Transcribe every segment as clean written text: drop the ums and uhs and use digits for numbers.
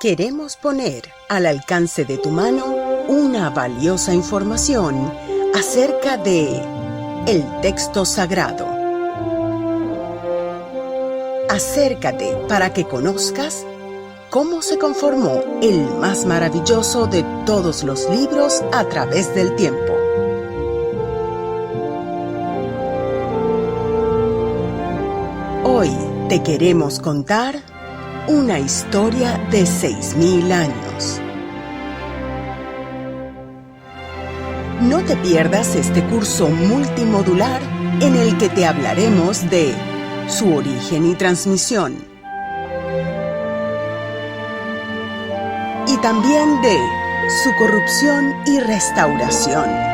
Queremos poner al alcance de tu mano una valiosa información acerca de el texto sagrado. Acércate para que conozcas cómo se conformó el más maravilloso de todos los libros a través del tiempo. Hoy te queremos contar una historia de 6.000 años. No te pierdas este curso multimodular en el que te hablaremos de su origen y transmisión, y también de su corrupción y restauración.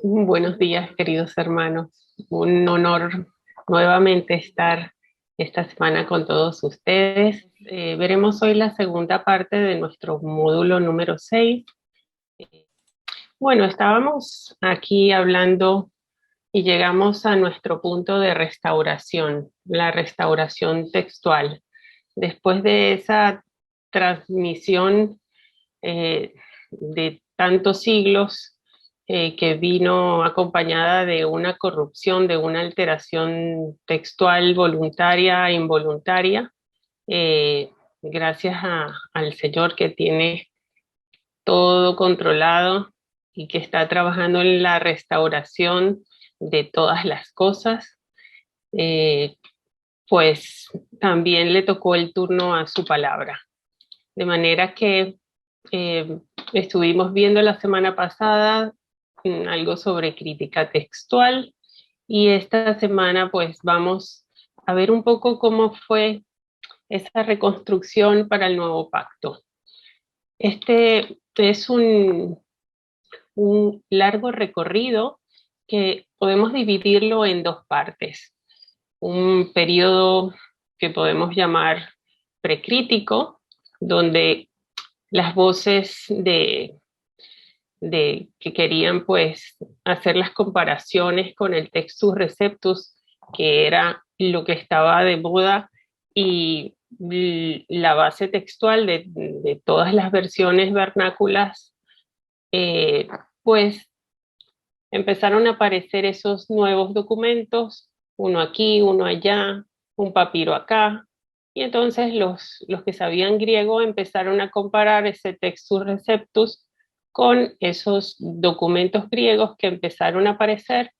Buenos días, queridos hermanos. Un honor nuevamente estar esta semana con todos ustedes. Veremos hoy la segunda parte de nuestro módulo número 6. Bueno, estábamos aquí hablando y llegamos a nuestro punto de restauración, la restauración textual. Después de esa transmisión de tantos siglos, que vino acompañada de una corrupción, de una alteración textual voluntaria e involuntaria, gracias al Señor que tiene todo controlado y que está trabajando en la restauración de todas las cosas. Pues también le tocó el turno a su palabra. De manera que estuvimos viendo la semana pasada algo sobre crítica textual, y esta semana pues vamos a ver un poco cómo fue esa reconstrucción para el nuevo pacto. Este es un largo recorrido que podemos dividirlo en dos partes. Un periodo que podemos llamar precrítico, donde las voces que querían pues hacer las comparaciones con el Textus Receptus, que era lo que estaba de moda, y la base textual de todas las versiones vernáculas, pues empezaron a aparecer esos nuevos documentos, uno aquí, uno allá, un papiro acá, y entonces los que sabían griego empezaron a comparar ese Textus Receptus con esos documentos griegos que empezaron a aparecer,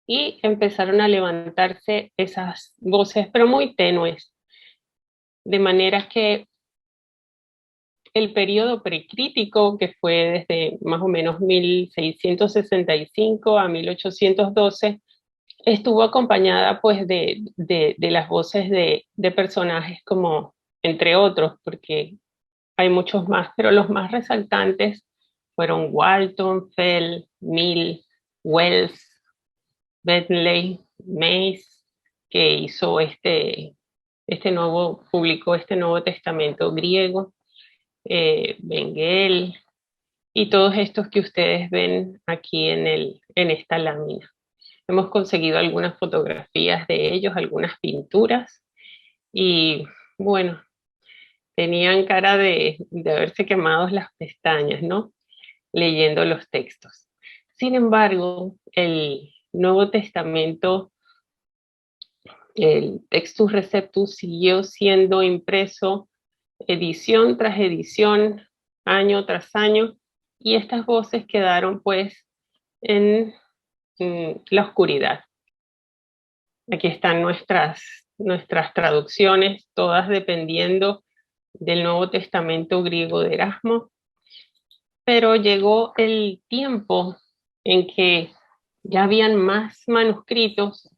y empezaron a levantarse esas voces, pero muy tenues, de manera que el periodo precrítico, que fue desde más o menos 1665 a 1812, estuvo acompañada pues de las voces de personajes como, entre otros, porque hay muchos más, pero los más resaltantes fueron Walton, Fell, Mill, Wells, Bentley, Mace, que hizo publicó este Nuevo Testamento griego, Bengel, y todos estos que ustedes ven aquí en esta lámina. Hemos conseguido algunas fotografías de ellos, algunas pinturas, y bueno, tenían cara de haberse quemado las pestañas, ¿no? Leyendo los textos. Sin embargo, el Nuevo Testamento, el Textus Receptus, siguió siendo impreso edición tras edición, año tras año, y estas voces quedaron pues en la oscuridad. Aquí están nuestras traducciones, todas dependiendo del Nuevo Testamento griego de Erasmo, pero llegó el tiempo en que ya habían más manuscritos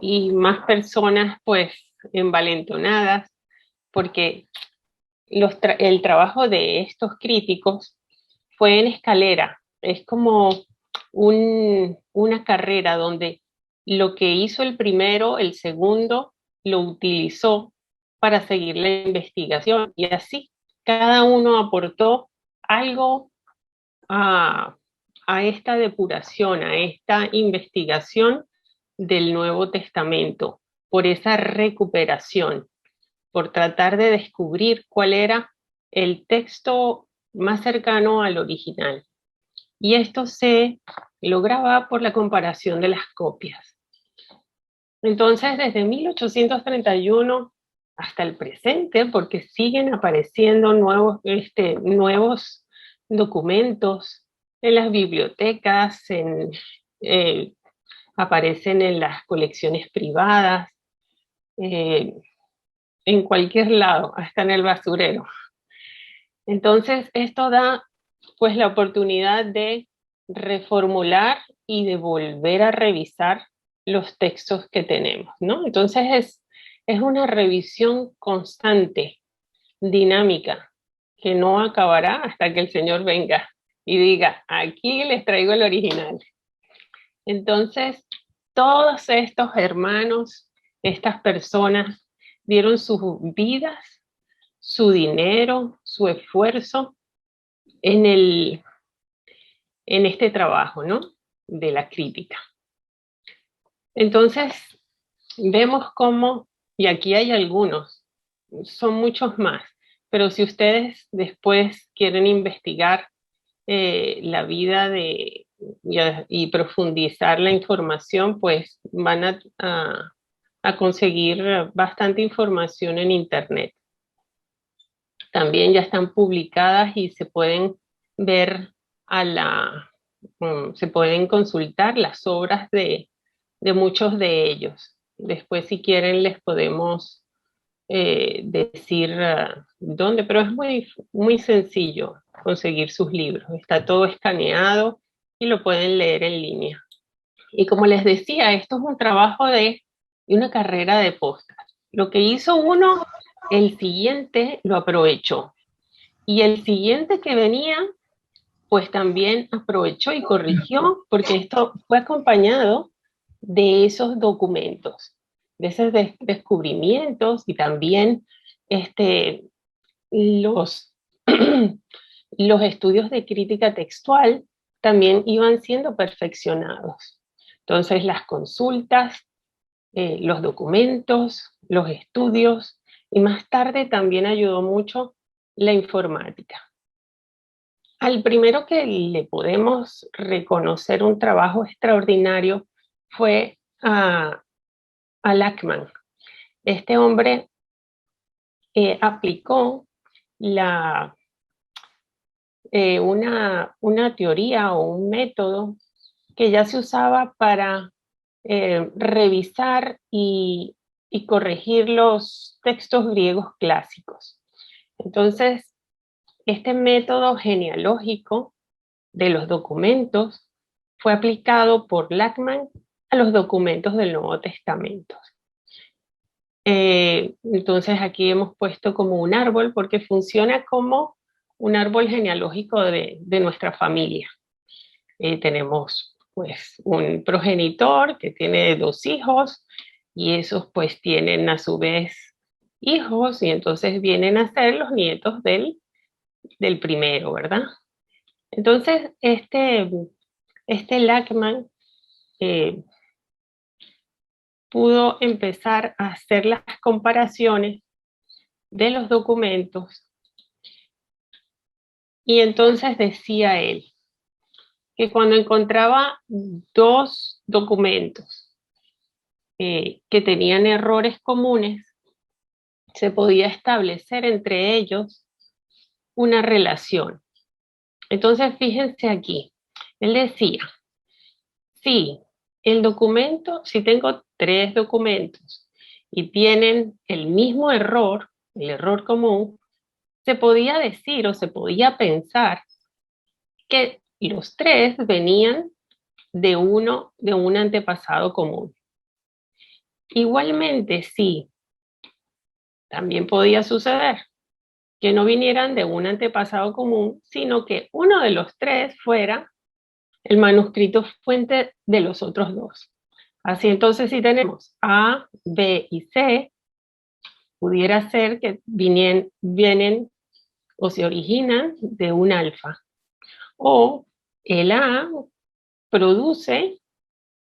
y más personas pues envalentonadas, porque el trabajo de estos críticos fue en escalera. Es como una carrera donde lo que hizo el primero, el segundo lo utilizó, para seguir la investigación. Y así, cada uno aportó algo a esta depuración, a esta investigación del Nuevo Testamento, por esa recuperación, por tratar de descubrir cuál era el texto más cercano al original. Y esto se lograba por la comparación de las copias. Entonces, desde 1831 hasta el presente, porque siguen apareciendo nuevos documentos en las bibliotecas, aparecen en las colecciones privadas, en cualquier lado, hasta en el basurero. Entonces, esto da pues la oportunidad de reformular y de volver a revisar los textos que tenemos, ¿no? Entonces es una revisión constante, dinámica, que no acabará hasta que el Señor venga y diga, aquí les traigo el original. Entonces, todos estos hermanos, estas personas, dieron sus vidas, su dinero, su esfuerzo en este trabajo, ¿no? De la crítica. Entonces, vemos cómo, y aquí hay algunos, son muchos más, pero si ustedes después quieren investigar la vida y profundizar la información, pues van a conseguir bastante información en Internet. También ya están publicadas y se pueden ver se pueden consultar las obras de muchos de ellos. Después, si quieren, les podemos decir dónde, pero es muy sencillo conseguir sus libros. Está todo escaneado y lo pueden leer en línea. Y como les decía, esto es un trabajo de una carrera de postas. Lo que hizo uno, el siguiente lo aprovechó. Y el siguiente que venía, pues también aprovechó y corrigió, porque esto fue acompañado de esos documentos, de esos descubrimientos y también los, los estudios de crítica textual también iban siendo perfeccionados. Entonces las consultas, los documentos, los estudios y más tarde también ayudó mucho la informática. Al primero que le podemos reconocer un trabajo extraordinario fue a Lachmann. Este hombre aplicó una teoría o un método que ya se usaba para revisar y corregir los textos griegos clásicos. Entonces, este método genealógico de los documentos fue aplicado por Lachmann a los documentos del Nuevo Testamento. Entonces aquí hemos puesto como un árbol porque funciona como un árbol genealógico de nuestra familia. Tenemos pues un progenitor que tiene 2 hijos y esos pues tienen a su vez hijos y entonces vienen a ser los nietos del primero, ¿verdad? Entonces este Lachmann pudo empezar a hacer las comparaciones de los documentos y entonces decía él que cuando encontraba 2 documentos que tenían errores comunes, se podía establecer entre ellos una relación. Entonces, fíjense aquí, él decía, si si tengo 3 documentos y tienen el mismo error, el error común, se podía decir o se podía pensar que los 3 venían de un antepasado común. Igualmente, sí, también podía suceder que no vinieran de un antepasado común, sino que uno de los 3 fuera el manuscrito fuente de los otros 2. Así entonces, si tenemos A, B y C, pudiera ser que vienen o se originan de un alfa. O el A produce,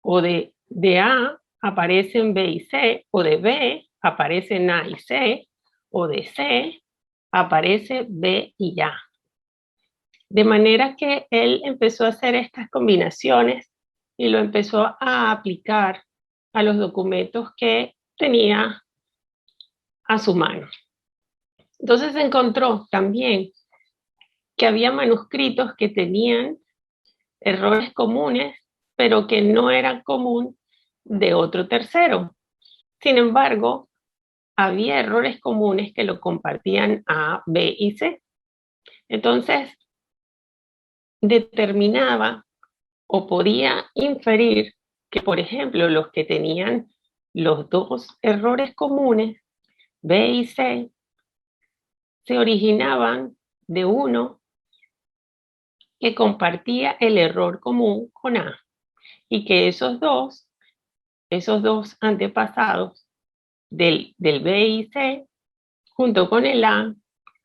o de A aparecen B y C, o de B aparecen A y C, o de C aparece B y A. De manera que él empezó a hacer estas combinaciones y lo empezó a aplicar a los documentos que tenía a su mano. Entonces encontró también que había manuscritos que tenían errores comunes, pero que no eran común de otro tercero. Sin embargo, había errores comunes que lo compartían A, B y C. Entonces, determinaba o podía inferir que, por ejemplo, los que tenían los dos errores comunes, B y C, se originaban de uno que compartía el error común con A y que esos dos antepasados del B y C, junto con el A,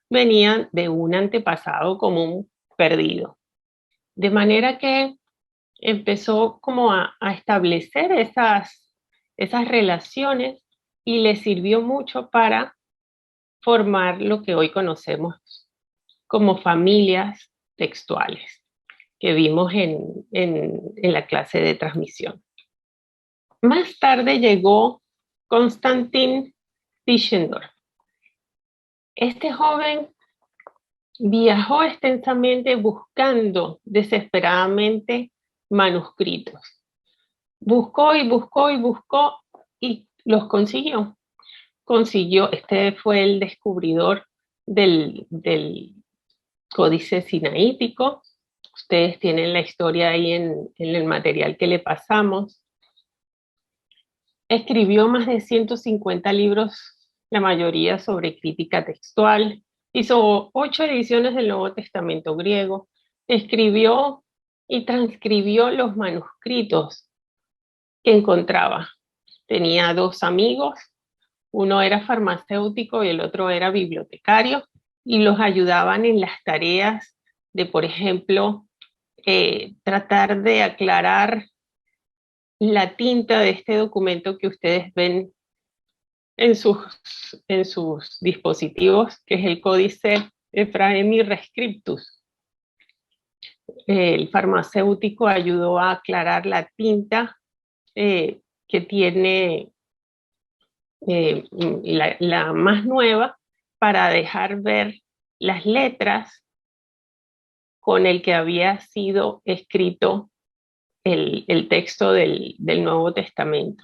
venían de un antepasado común perdido. De manera que empezó como a establecer esas relaciones y le sirvió mucho para formar lo que hoy conocemos como familias textuales que vimos en la clase de transmisión. Más tarde llegó Konstantin Tischendorf. Este joven viajó extensamente buscando desesperadamente manuscritos. Buscó y buscó y buscó y los consiguió. Este fue el descubridor del códice sinaítico. Ustedes tienen la historia ahí en el material que le pasamos. Escribió más de 150 libros, la mayoría sobre crítica textual. Hizo 8 ediciones del Nuevo Testamento griego. Escribió y transcribió los manuscritos que encontraba. Tenía 2 amigos, uno era farmacéutico y el otro era bibliotecario, y los ayudaban en las tareas de, por ejemplo, tratar de aclarar la tinta de este documento que ustedes ven en sus dispositivos, que es el códice Ephraemi Rescriptus. El farmacéutico ayudó a aclarar la tinta que tiene la más nueva para dejar ver las letras con el que había sido escrito el texto del Nuevo Testamento.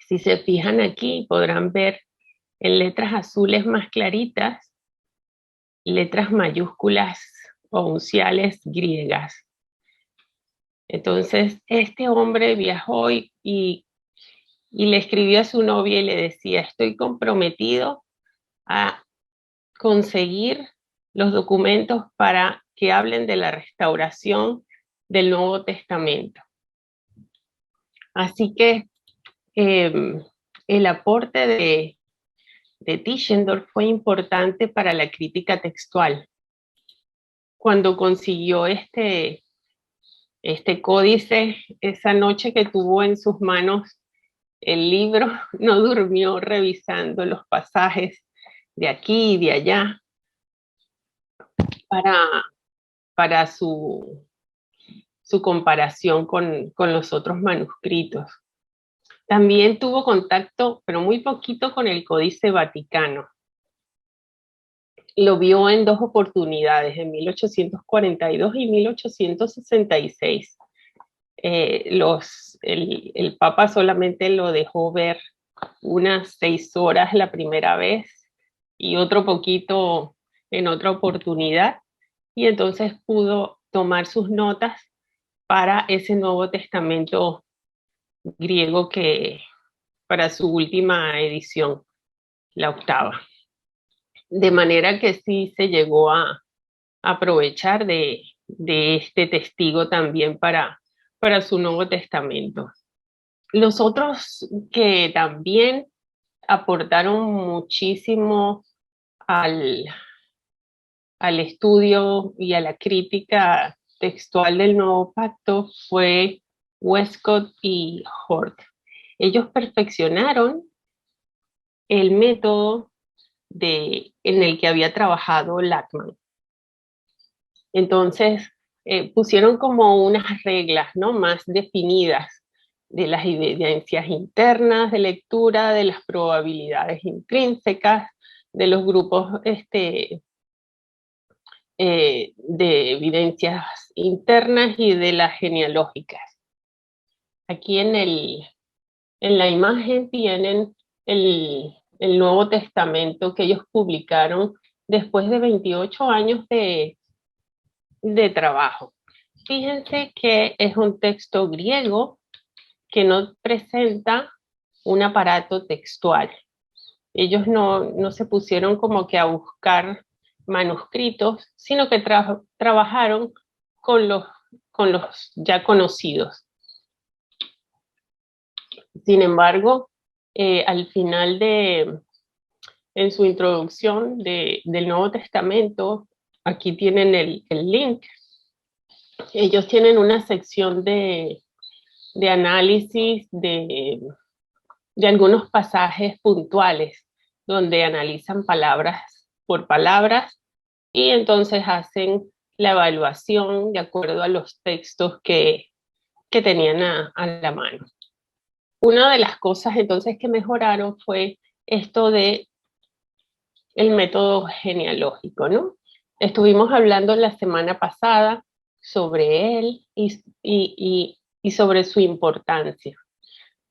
Si se fijan aquí, podrán ver en letras azules más claritas, letras mayúsculas o unciales griegas. Entonces, este hombre viajó y le escribió a su novia y le decía: estoy comprometido a conseguir los documentos para que hablen de la restauración del Nuevo Testamento. Así que el aporte de Tischendorf fue importante para la crítica textual. Cuando consiguió este códice, esa noche que tuvo en sus manos el libro, no durmió revisando los pasajes de aquí y de allá para su comparación con los otros manuscritos. También tuvo contacto, pero muy poquito, con el Códice Vaticano. Lo vio en 2 oportunidades, en 1842 y 1866. El Papa solamente lo dejó ver unas 6 horas la primera vez y otro poquito en otra oportunidad, y entonces pudo tomar sus notas para ese Nuevo Testamento griego para su última edición, la 8ª. De manera que sí se llegó a aprovechar de este testigo también para su Nuevo Testamento. Los otros que también aportaron muchísimo al, al estudio y a la crítica textual del nuevo pacto fue Westcott y Hort. Ellos perfeccionaron el método en el que había trabajado Lackman. Entonces, pusieron como unas reglas, ¿no?, más definidas de las evidencias internas de lectura, de las probabilidades intrínsecas, de los grupos de evidencias internas y de las genealógicas. Aquí en la imagen tienen el Nuevo Testamento que ellos publicaron después de 28 años de trabajo. Fíjense que es un texto griego que no presenta un aparato textual. Ellos no se pusieron como que a buscar manuscritos, sino que trabajaron con los ya conocidos. Sin embargo, al final en su introducción del Nuevo Testamento, aquí tienen el link. Ellos tienen una sección de análisis de algunos pasajes puntuales, donde analizan palabras por palabras y entonces hacen la evaluación de acuerdo a los textos que tenían a la mano. Una de las cosas entonces que mejoraron fue esto de el método genealógico, ¿no? Estuvimos hablando la semana pasada sobre él y sobre su importancia,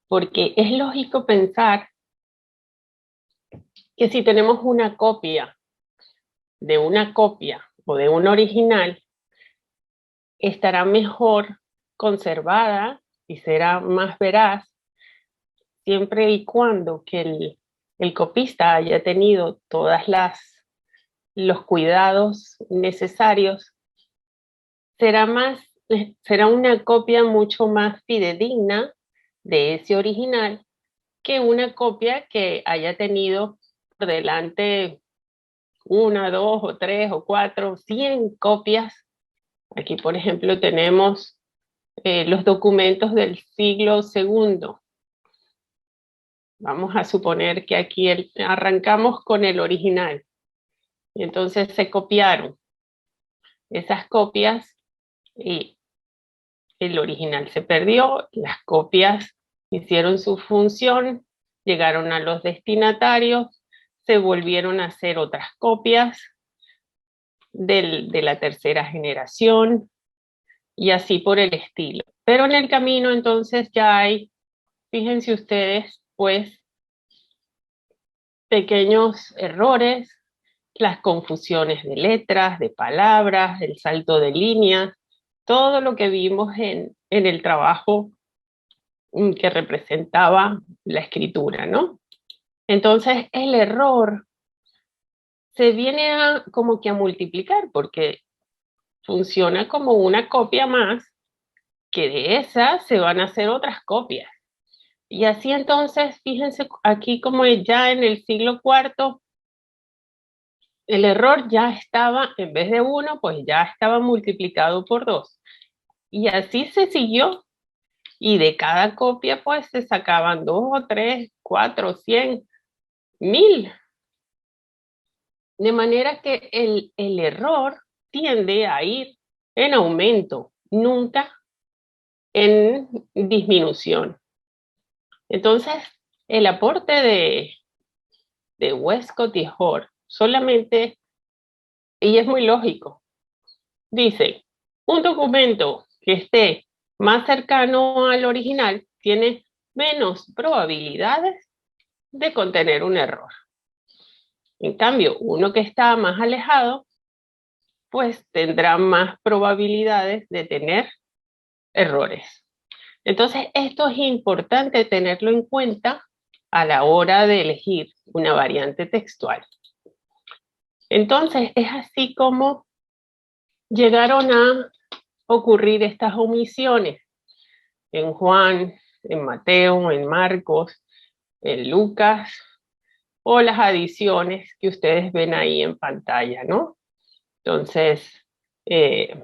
porque es lógico pensar que si tenemos una copia de una copia o de un original, estará mejor conservada y será más veraz siempre y cuando que el copista haya tenido todas los cuidados necesarios. Será una copia mucho más fidedigna de ese original que una copia que haya tenido por delante una, dos o tres o cuatro, 100 copias. Aquí, por ejemplo, tenemos los documentos del siglo segundo. Vamos a suponer que aquí arrancamos con el original. Y entonces se copiaron esas copias y el original se perdió, las copias hicieron su función, llegaron a los destinatarios, se volvieron a hacer otras copias de la tercera generación y así por el estilo. Pero en el camino entonces ya hay, fíjense ustedes, pues pequeños errores, las confusiones de letras, de palabras, el salto de líneas, todo lo que vimos en el trabajo que representaba la escritura, ¿no? Entonces el error se viene como que a multiplicar porque funciona como una copia más, que de esa se van a hacer otras copias. Y así entonces, fíjense aquí como ya en el siglo IV, el error ya estaba, en vez de uno, pues ya estaba multiplicado por dos. Y así se siguió. Y de cada copia, pues se sacaban 2 o 3, 4, 100, 1000. De manera que el error tiende a ir en aumento, nunca en disminución. Entonces, el aporte de Westcott y Hort solamente, y es muy lógico, dice, un documento que esté más cercano al original tiene menos probabilidades de contener un error. En cambio, uno que está más alejado, pues tendrá más probabilidades de tener errores. Entonces, esto es importante tenerlo en cuenta a la hora de elegir una variante textual. Entonces, es así como llegaron a ocurrir estas omisiones en Juan, en Mateo, en Marcos, en Lucas o las adiciones que ustedes ven ahí en pantalla, ¿no? Entonces, eh,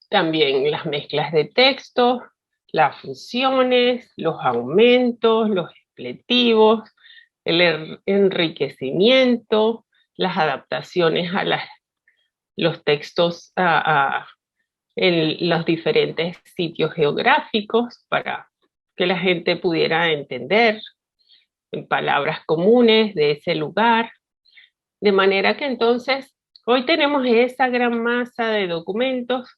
también las mezclas de texto, las fusiones, los aumentos, los expletivos, el enriquecimiento, las adaptaciones a los textos en los diferentes sitios geográficos para que la gente pudiera entender en palabras comunes de ese lugar. De manera que entonces hoy tenemos esa gran masa de documentos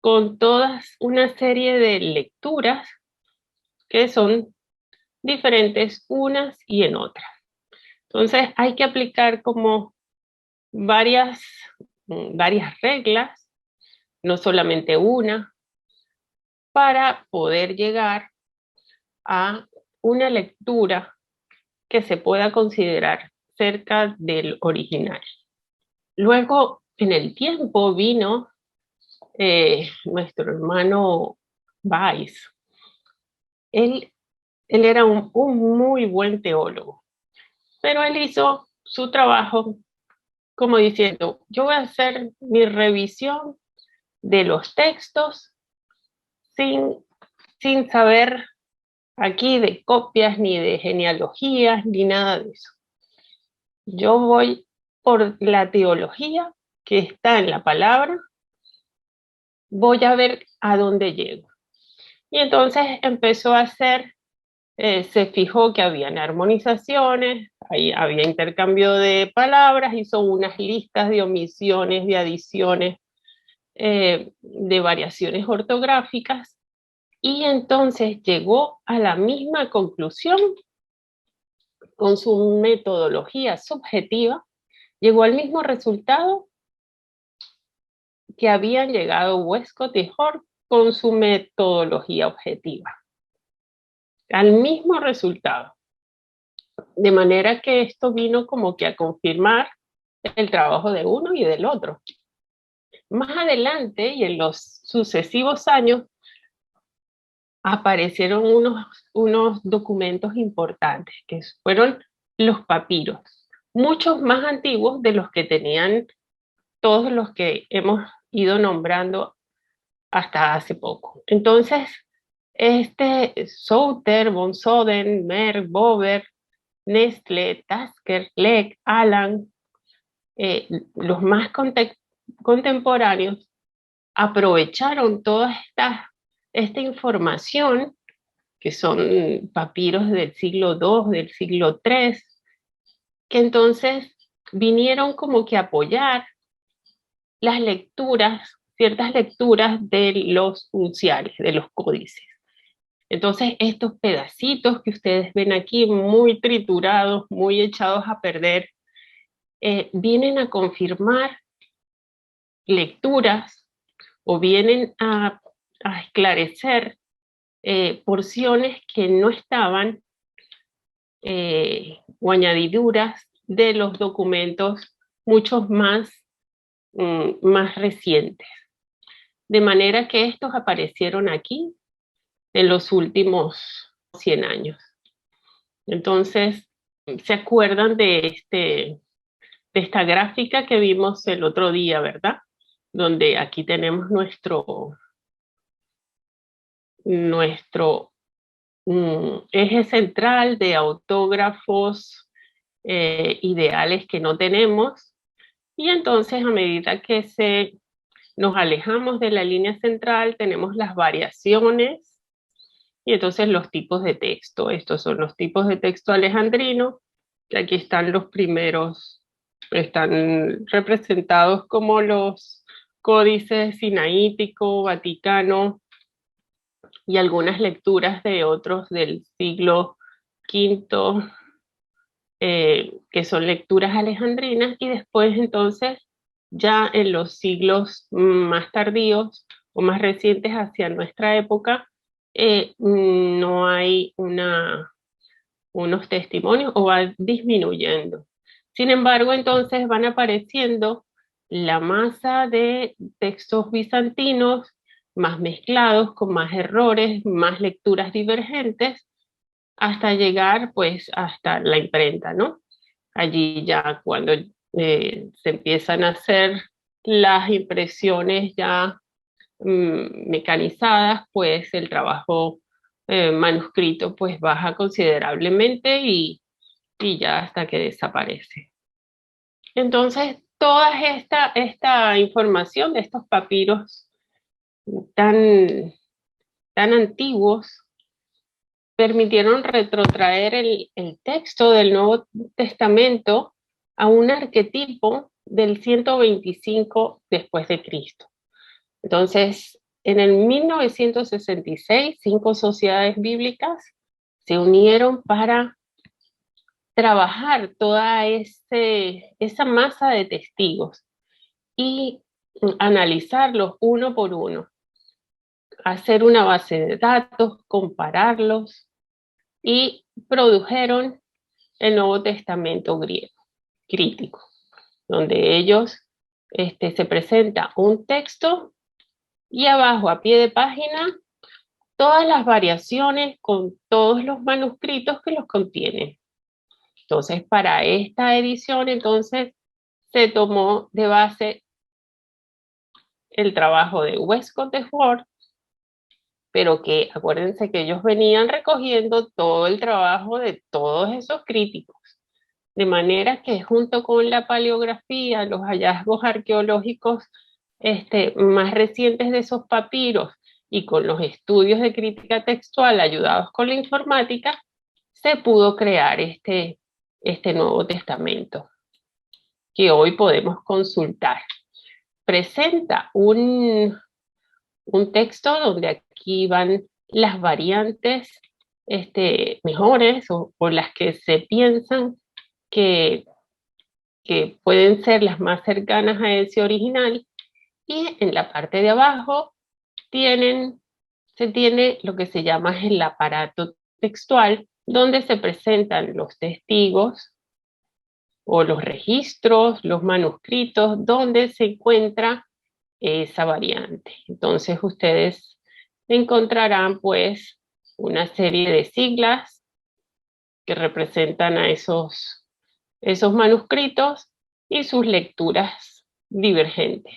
con todas una serie de lecturas que son diferentes unas y en otras. Entonces hay que aplicar como varias, varias reglas, no solamente una, para poder llegar a una lectura que se pueda considerar cerca del original. Luego, en el tiempo vino nuestro hermano Weiss. Él, él era un muy buen teólogo, pero él hizo su trabajo como diciendo, yo voy a hacer mi revisión de los textos sin, sin saber aquí de copias, ni de genealogías, ni nada de eso. Yo voy por la teología que está en la palabra, voy a ver a dónde llego. Y entonces empezó a hacer, se fijó que habían armonizaciones, ahí había intercambio de palabras, hizo unas listas de omisiones, de adiciones, de variaciones ortográficas, y entonces llegó a la misma conclusión con su metodología subjetiva, llegó al mismo resultado que habían llegado Westcott y Hort con su metodología objetiva, al mismo resultado. De manera que esto vino como que a confirmar el trabajo de uno y del otro. Más adelante y en los sucesivos años aparecieron unos documentos importantes, que fueron los papiros, muchos más antiguos de los que tenían todos los que hemos ido nombrando hasta hace poco. Entonces, Souter, von Soden, Merck, Bober, Nestle, Tasker, Leck, Alan, los más contemporáneos, aprovecharon toda esta información, que son papiros del siglo II, del siglo III, que entonces vinieron como que a apoyar las lecturas, ciertas lecturas de los unciales, de los códices. Entonces, estos pedacitos que ustedes ven aquí, muy triturados, muy echados a perder, vienen a confirmar lecturas o vienen a esclarecer porciones que no estaban o añadiduras de los documentos muchos más recientes. De manera que estos aparecieron aquí en los últimos 100 años. Entonces, ¿se acuerdan de esta gráfica que vimos el otro día, verdad? Donde aquí tenemos nuestro eje central de autógrafos ideales que no tenemos, y entonces a medida que nos alejamos de la línea central, tenemos las variaciones y entonces los tipos de texto. Estos son los tipos de texto alejandrino, que aquí están los primeros, están representados como los códices sinaítico, vaticano, y algunas lecturas de otros del siglo V, que son lecturas alejandrinas, y después entonces ya en los siglos más tardíos o más recientes hacia nuestra época, no hay unos testimonios o va disminuyendo. Sin embargo, entonces van apareciendo la masa de textos bizantinos más mezclados, con más errores, más lecturas divergentes, hasta llegar pues hasta la imprenta, ¿no? Allí ya cuando se empiezan a hacer las impresiones ya mecanizadas, pues el trabajo manuscrito pues baja considerablemente y ya hasta que desaparece. Entonces, toda esta información de estos papiros tan, tan antiguos permitieron retrotraer el texto del Nuevo Testamento a un arquetipo del 125 después de Cristo. Entonces, en el 1966, 5 sociedades bíblicas se unieron para trabajar toda esa masa de testigos y analizarlos uno por uno, hacer una base de datos, compararlos y produjeron el Nuevo Testamento griego, crítico, donde ellos se presenta un texto y abajo a pie de página todas las variaciones con todos los manuscritos que los contienen. Entonces, para esta edición, entonces, se tomó de base el trabajo de Westcott de Ford, pero que acuérdense que ellos venían recogiendo todo el trabajo de todos esos críticos, de manera que junto con la paleografía, los hallazgos arqueológicos más recientes de esos papiros y con los estudios de crítica textual ayudados con la informática, se pudo crear este Nuevo Testamento que hoy podemos consultar. Presenta un texto donde aquí van las variantes mejores o las que se piensan que, que pueden ser las más cercanas a ese original, y en la parte de abajo se tiene lo que se llama el aparato textual, donde se presentan los testigos o los registros, los manuscritos, donde se encuentra esa variante. Entonces ustedes encontrarán pues una serie de siglas que representan a esos manuscritos y sus lecturas divergentes.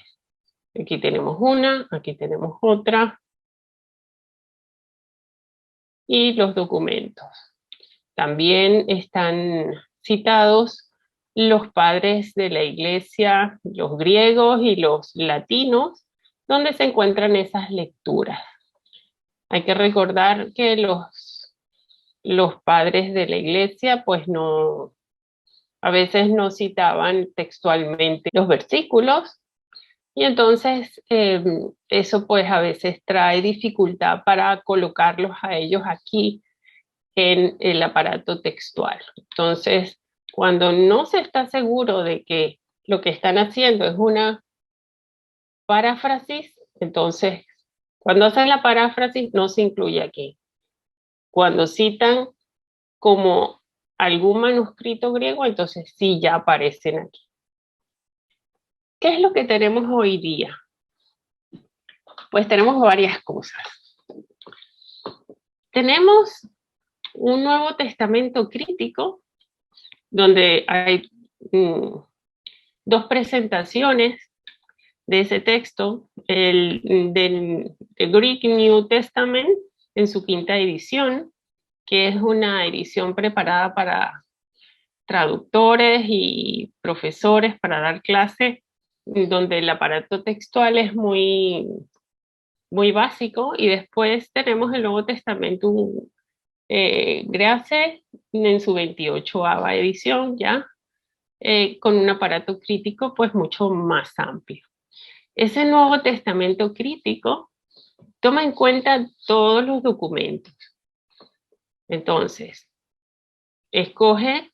Aquí tenemos una, aquí tenemos otra, y los documentos. También están citados los padres de la iglesia, los griegos y los latinos, donde se encuentran esas lecturas. Hay que recordar que los padres de la iglesia, pues no, a veces no citaban textualmente los versículos, y entonces eso pues a veces trae dificultad para colocarlos a ellos aquí en el aparato textual. Entonces, cuando no se está seguro de que lo que están haciendo es una paráfrasis, entonces, cuando hacen la paráfrasis no se incluye aquí. Cuando citan como algún manuscrito griego, entonces sí ya aparecen aquí. ¿Qué es lo que tenemos hoy día? Pues tenemos varias cosas. Tenemos un Nuevo Testamento crítico, donde hay dos presentaciones de ese texto, del Greek New Testament en su quinta edición, que es una edición preparada para traductores y profesores para dar clase, donde el aparato textual es muy, muy básico, y después tenemos el Nuevo Testamento Grace en su 28ª edición ya, con un aparato crítico pues mucho más amplio. Ese Nuevo Testamento crítico toma en cuenta todos los documentos. Entonces, escoge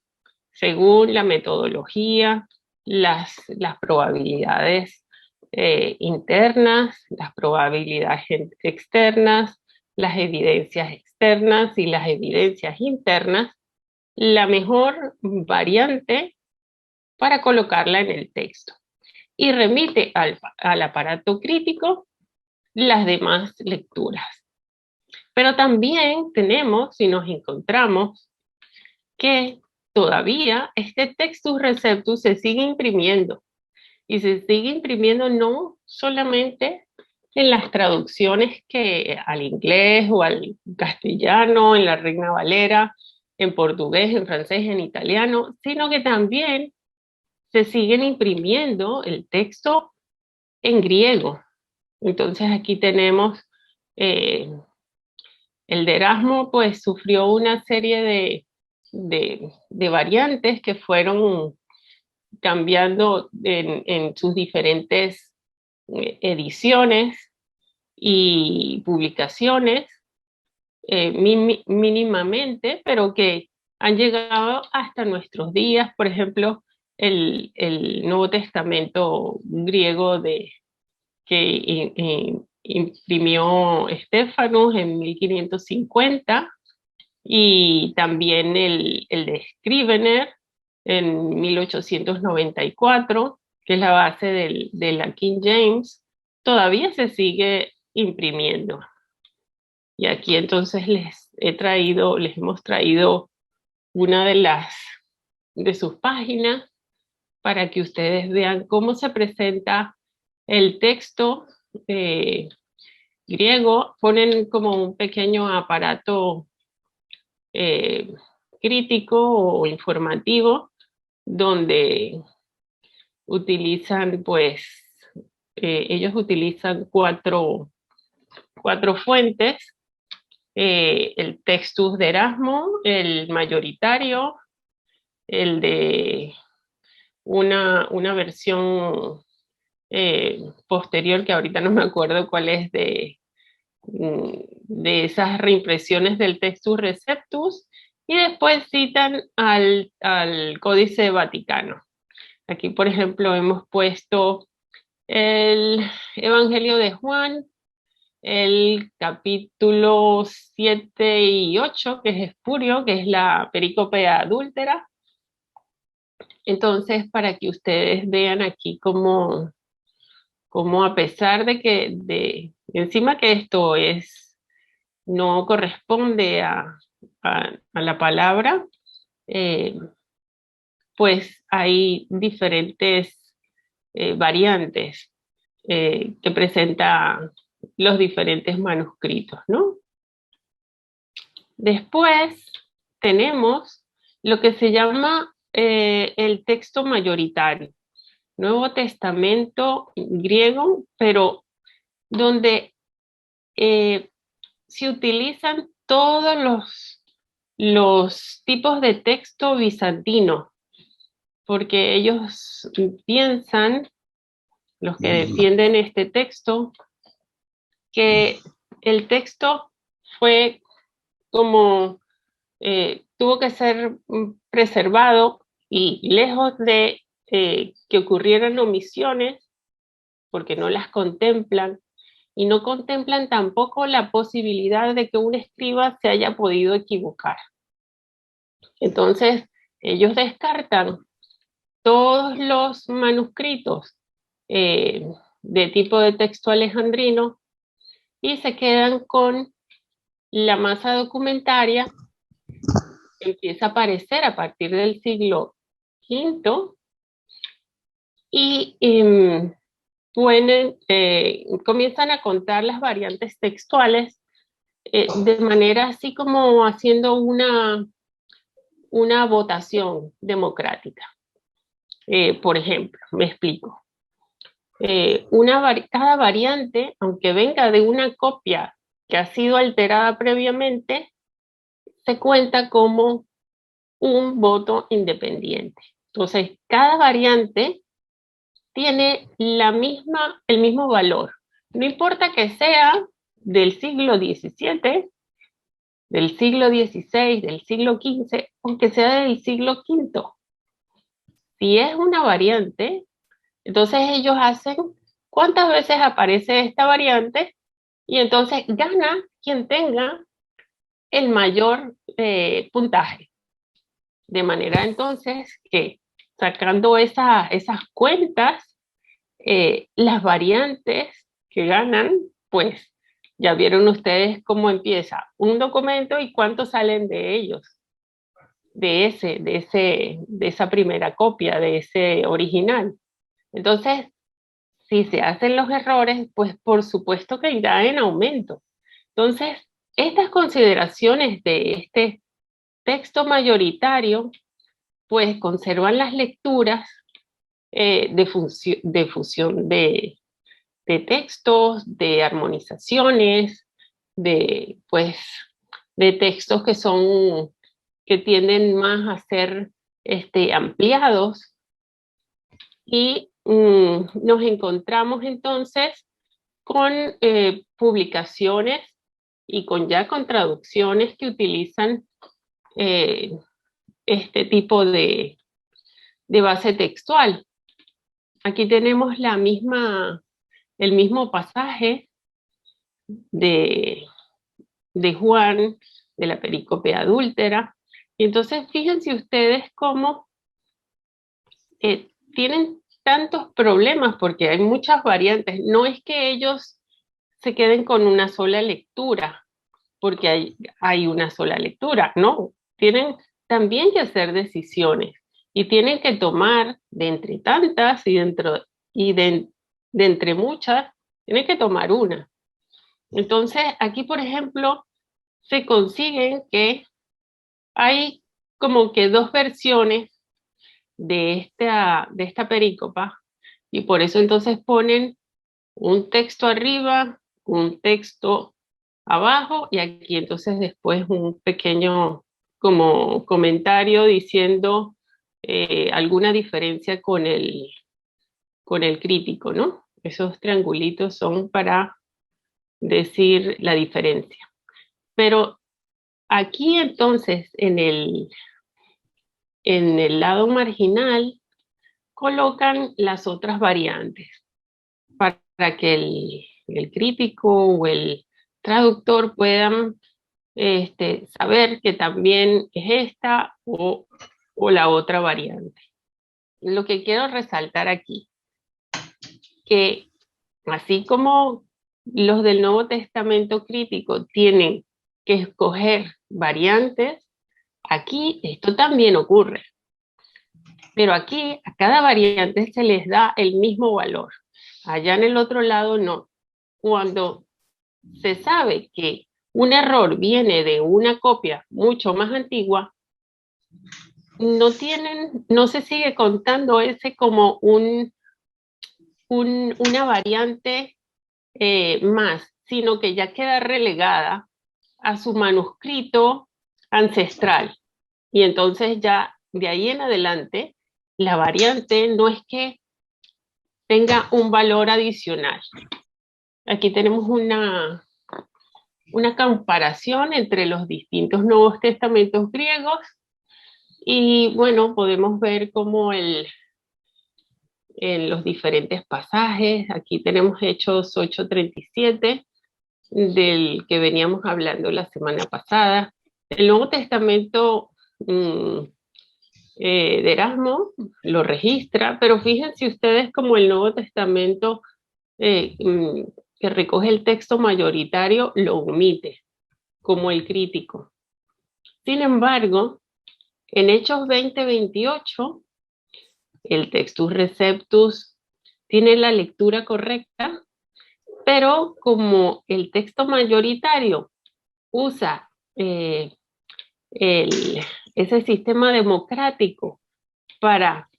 según la metodología, las probabilidades internas, las probabilidades externas, las evidencias externas y las evidencias internas, la mejor variante para colocarla en el texto, y remite al aparato crítico las demás lecturas. Pero también tenemos, si nos encontramos, que todavía este Textus Receptus se sigue imprimiendo, y se sigue imprimiendo no solamente en las traducciones que al inglés o al castellano, en la Reina Valera, en portugués, en francés, en italiano, sino que también se siguen imprimiendo el texto en griego. Entonces aquí tenemos eh, el de Erasmo, pues sufrió una serie de variantes que fueron cambiando en sus diferentes ediciones y publicaciones mínimamente, pero que han llegado hasta nuestros días. Por ejemplo, el Nuevo Testamento griego que imprimió Estefanos en 1550, y también el de Scrivener en 1894, que es la base de la King James, todavía se sigue imprimiendo. Y aquí entonces les hemos traído una de sus páginas para que ustedes vean cómo se presenta el texto griego. Ponen como un pequeño aparato eh, crítico o informativo donde utilizan, pues, ellos utilizan cuatro fuentes: el Textus de Erasmo, el mayoritario, el de una versión posterior, que ahorita no me acuerdo cuál es, de esas reimpresiones del Textus Receptus, y después citan al Códice Vaticano. Aquí, por ejemplo, hemos puesto el Evangelio de Juan, el capítulo 7 y 8, que es espurio, que es la perícope adúltera. Entonces, para que ustedes vean aquí cómo a pesar de que encima que esto no corresponde a la palabra, eh, pues hay diferentes variantes que presenta los diferentes manuscritos, ¿no? Después tenemos lo que se llama el texto mayoritario, Nuevo Testamento griego, pero donde se utilizan todos los tipos de texto bizantino, porque ellos piensan, los que defienden este texto, que el texto fue como, tuvo que ser preservado, y lejos de que ocurrieran omisiones, porque no las contemplan, y no contemplan tampoco la posibilidad de que un escriba se haya podido equivocar. Entonces, ellos descartan todos los manuscritos de tipo de texto alejandrino y se quedan con la masa documentaria que empieza a aparecer a partir del siglo V, y comienzan a contar las variantes textuales de manera así como haciendo una votación democrática. Por ejemplo, me explico. Cada variante, aunque venga de una copia que ha sido alterada previamente, se cuenta como un voto independiente. Entonces, cada variante tiene el mismo valor. No importa que sea del siglo XVII, del siglo XVI, del siglo XV, aunque sea del siglo V. Si es una variante, entonces ellos hacen cuántas veces aparece esta variante, y entonces gana quien tenga el mayor puntaje. De manera entonces que, sacando esas cuentas, las variantes que ganan, pues Ya vieron ustedes cómo empieza un documento y cuántos salen de ellos, de esa primera copia, de ese original. Entonces, si se hacen los errores, pues por supuesto que irá en aumento. Entonces, estas consideraciones de este texto mayoritario, pues conservan las lecturas de fusión de textos, de armonizaciones, pues, de textos que tienden más a ser ampliados y nos encontramos entonces con publicaciones y con traducciones que utilizan eh, este tipo de base textual. Aquí tenemos el mismo pasaje de, de Juan, de la pericope adúltera. Y entonces fíjense ustedes cómo tienen tantos problemas porque hay muchas variantes. No es que ellos se queden con una sola lectura, porque hay una sola lectura, no. Tienen también que hacer decisiones y tienen que tomar de entre tantas de entre muchas, tienen que tomar una. Entonces, aquí, por ejemplo, se consiguen que hay como que dos versiones de esta perícopa, y por eso entonces ponen un texto arriba, un texto abajo, y aquí entonces después un pequeño como comentario diciendo alguna diferencia con el crítico, ¿no? Esos triangulitos son para decir la diferencia. Pero aquí entonces en el lado marginal colocan las otras variantes para que el crítico o el traductor puedan saber que también es esta o la otra variante. Lo que quiero resaltar aquí, que así como los del Nuevo Testamento crítico tienen que escoger variantes, aquí esto también ocurre. Pero aquí a cada variante se les da el mismo valor. Allá en el otro lado no. Cuando se sabe que un error viene de una copia mucho más antigua, no se sigue contando ese como una variante más, sino que ya queda relegada a su manuscrito ancestral. Y entonces ya de ahí en adelante, la variante no es que tenga un valor adicional. Aquí tenemos una comparación entre los distintos Nuevos Testamentos griegos y bueno, podemos ver cómo en los diferentes pasajes, aquí tenemos Hechos 8:37, del que veníamos hablando la semana pasada. El Nuevo Testamento de Erasmo lo registra, pero fíjense ustedes como el Nuevo Testamento que recoge el texto mayoritario lo omite, como el crítico. Sin embargo, en Hechos 20:28, el Textus Receptus tiene la lectura correcta, pero como el texto mayoritario usa ese sistema democrático para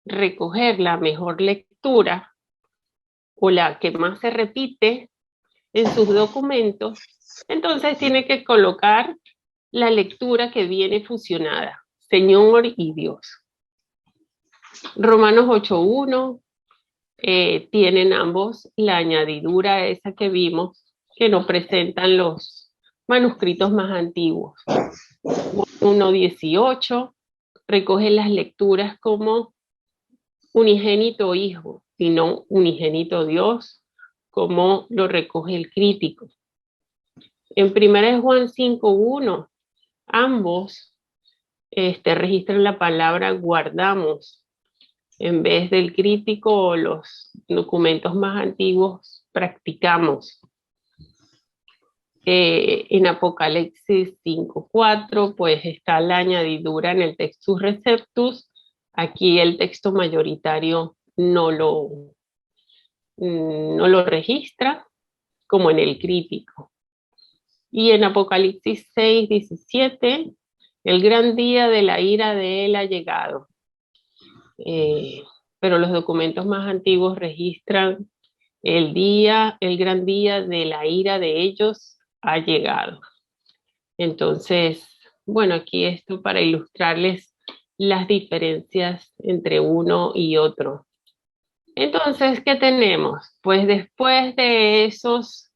recoger la mejor lectura o la que más se repite en sus documentos, entonces tiene que colocar la lectura que viene fusionada, Señor y Dios. Romanos 8:1 tienen ambos la añadidura esa que vimos, que no presentan los manuscritos más antiguos. 1:18 recoge las lecturas como unigénito Hijo, y no unigénito Dios, como lo recoge el crítico. En 1 Juan 5:1, ambos registran la palabra guardamos, en vez del crítico o los documentos más antiguos, practicamos. En Apocalipsis 5:4, pues está la añadidura en el Textus Receptus. Aquí el texto mayoritario no lo registra, como en el crítico. Y en Apocalipsis 6:17, el gran día de la ira de él ha llegado. Pero los documentos más antiguos registran el gran día de la ira de ellos ha llegado. Entonces, bueno, aquí esto para ilustrarles las diferencias entre uno y otro. Entonces, ¿qué tenemos? Pues después de esos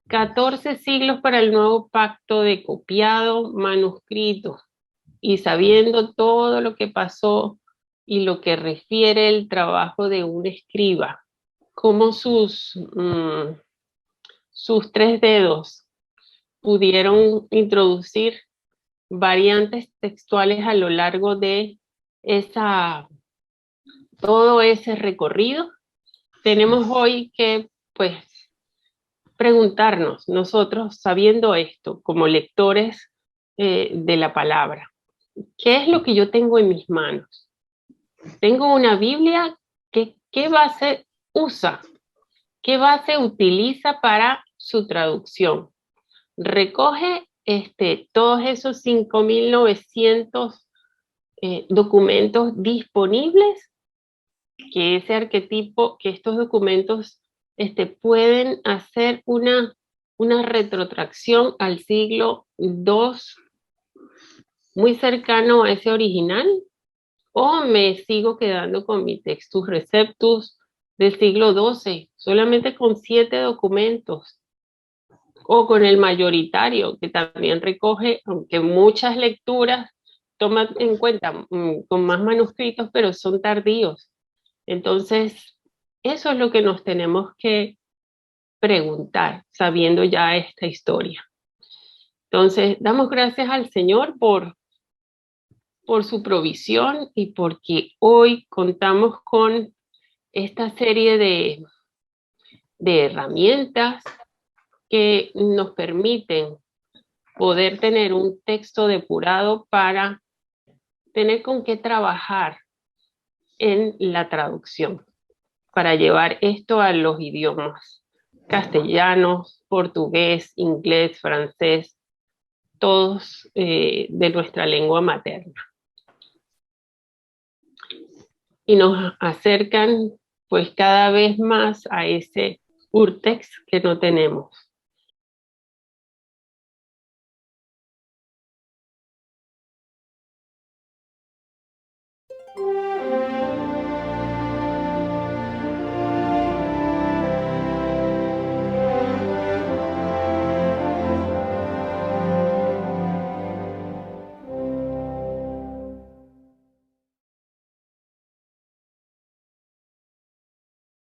14 siglos para el nuevo pacto de copiado manuscrito y sabiendo todo lo que pasó y lo que refiere el trabajo de un escriba, cómo sus tres dedos pudieron introducir variantes textuales a lo largo de todo ese recorrido, tenemos hoy que, pues, preguntarnos nosotros, sabiendo esto, como lectores de la palabra, ¿qué es lo que yo tengo en mis manos? Tengo una Biblia, ¿qué base usa? ¿Qué base utiliza para su traducción? Recoge todos esos 5.900 documentos disponibles, que ese arquetipo, que estos documentos pueden hacer una retrotracción al siglo II, muy cercano a ese original, o me sigo quedando con mi Textus Receptus del siglo XII, solamente con 7 documentos, o con el mayoritario, que también recoge, aunque muchas lecturas toman en cuenta con más manuscritos, pero son tardíos. Entonces, eso es lo que nos tenemos que preguntar, sabiendo ya esta historia. Entonces, damos gracias al Señor por su provisión y porque hoy contamos con esta serie de herramientas que nos permiten poder tener un texto depurado para tener con qué trabajar en la traducción, para llevar esto a los idiomas castellano, portugués, inglés, francés, todos de nuestra lengua materna. Y nos acercan pues cada vez más a ese urtext que no tenemos.